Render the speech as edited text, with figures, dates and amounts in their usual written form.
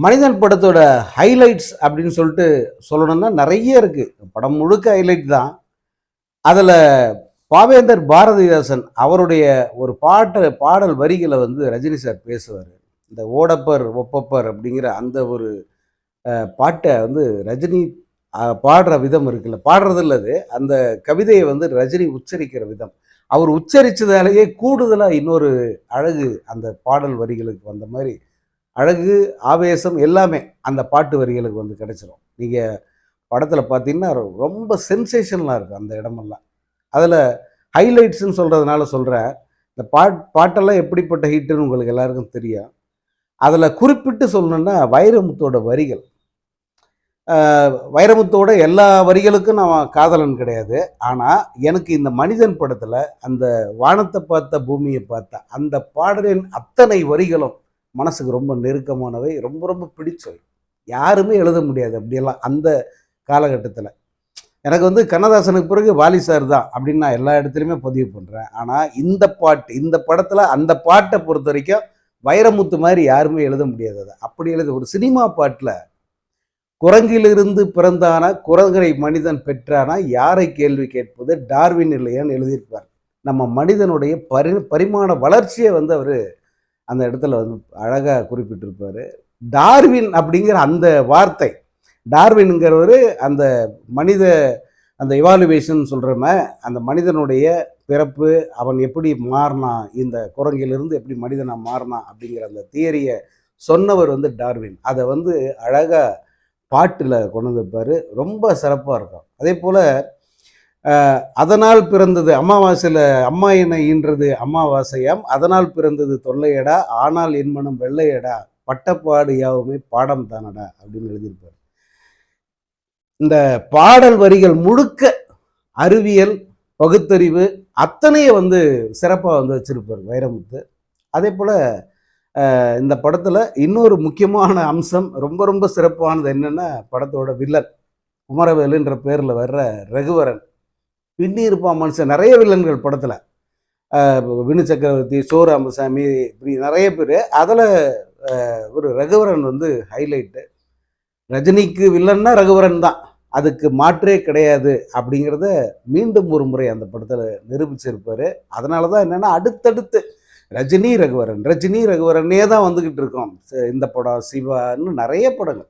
மனிதன் படத்தோட ஹைலைட்ஸ் அப்படின்னு சொல்லிட்டு சொல்லணும்னா நிறைய இருக்கு. படம் முழுக்க ஹைலைட் தான். அதில் பாவேந்தர் பாரதிதாசன் அவருடைய ஒரு பாடல் வரிகளை வந்து ரஜினி சார் பேசுவார். இந்த ஓடப்பர் ஒப்பப்பர் அப்படிங்கிற அந்த ஒரு பாட்டை வந்து ரஜினி பாடுற விதம் இருக்குல்ல, பாடுறது இல்ல அது, அந்த கவிதையை வந்து ரஜினி உச்சரிக்கிற விதம், அவர் உச்சரிச்சதாலேயே கூடுதலாக இன்னொரு அழகு அந்த பாடல் வரிகளுக்கு வந்த மாதிரி அழகு, ஆவேசம் எல்லாமே அந்த பாட்டு வரிகளுக்கு வந்து கிடைச்சிரும். நீங்கள் படத்தில் பார்த்தீங்கன்னா ரொம்ப சென்சேஷனலாக இருக்கும் அந்த இடமெல்லாம். அதில் ஹைலைட்ஸ்ன்னு சொல்கிறதுனால சொல்கிறேன். இந்த பாட்டெல்லாம் எப்படிப்பட்ட ஹிட்டுன்னு உங்களுக்கு எல்லாருக்கும் தெரியும். அதில் குறிப்பிட்டு சொல்லணுன்னா வைரமுத்தோட வரிகள். வைரமுத்தோட எல்லா வரிகளுக்கும் நான் காதலன் கிடையாது. ஆனால் எனக்கு இந்த மனிதன் படத்தில் அந்த வானத்தை பார்த்த பூமியை பார்த்த அந்த பாடலின் அத்தனை வரிகளும் மனசுக்கு ரொம்ப நெருக்கமானவை, ரொம்ப ரொம்ப பிடிச்சவை. யாருமே எழுத முடியாது அப்படியெல்லாம் அந்த காலகட்டத்தில். எனக்கு வந்து கண்ணதாசனுக்கு பிறகு வாலி சார் தான் அப்படின்னு நான் எல்லா இடத்துலையுமே பதிவு பண்ணுறேன். ஆனால் இந்த பாட்டு, இந்த படத்தில் அந்த பாட்டை பொறுத்த வரைக்கும் வைரமுத்து மாதிரி யாருமே எழுத முடியாது. அதை அப்படி எழுத ஒரு சினிமா பாட்டில் குரங்கிலிருந்து பிறந்தான குரங்கரை மனிதன் பெற்றானா யாரை கேள்வி கேட்பது டார்வின் இல்லையான்னு எழுதியிருப்பார். நம்ம மனிதனுடைய பரிமாண வளர்ச்சியை வந்து அவர் அந்த இடத்துல வந்து அழகாக குறிப்பிட்டிருப்பார். டார்வின் அப்படிங்கிற அந்த வார்த்தை, டார்வின்ங்கிறவர் அந்த மனித அந்த இவாலுவேஷன் சொல்கிறோமே, அந்த மனிதனுடைய பிறப்பு, அவன் எப்படி மாறினான், இந்த குரங்கிலிருந்து எப்படி மனிதனாக மாறினான் அப்படிங்கிற அந்த தியரியை சொன்னவர் வந்து டார்வின். அதை வந்து அழகாக பாட்டில் கொண்டு வந்திருப்பார். ரொம்ப சிறப்பாக இருக்கும். அதே போல் அதனால் பிறந்தது அமாவாசையில் அம்மா என்னை ஈன்றது அமாவாசையாம், அதனால் பிறந்தது தொல்லையடா, ஆனால் என் மனம் வெள்ளையடா, பட்டப்பாடு யாவுமே பாடம் தானடா அப்படின்னு எழுதியிருப்பார். இந்த பாடல் வரிகள் முழுக்க அறிவியல், பகுத்தறிவு அத்தனையை வந்து சிறப்பாக வந்து வச்சிருப்பார் வைரமுத்து. அதே போல் இந்த படத்தில் இன்னொரு முக்கியமான அம்சம், ரொம்ப ரொம்ப சிறப்பானது என்னென்னா, படத்தோட வில்லன் குமரவேலுன்ற பேரில் வர்ற ரகுவரன். பின்னி இருப்பான் மனுஷன். நிறைய வில்லன்கள் படத்தில், வினு சக்கரவர்த்தி, சோ ராமசாமி, இப்படி நிறைய பேர். அதில் ஒரு ரகுவரன் வந்து ஹைலைட்டு. ரஜினிக்கு வில்லன்னா ரகுவரன் தான், அதுக்கு மாற்றே கிடையாது அப்படிங்கிறத மீண்டும் ஒரு முறை அந்த படத்தில் நிரூபிச்சிருப்பார். அதனால தான் என்னென்னா அடுத்தடுத்து ரஜினி ரகுவரன் ரஜினி ரகுவரனே தான் வந்துக்கிட்டு இருக்கோம். இந்த படம், சிவான்னு நிறைய படங்கள்.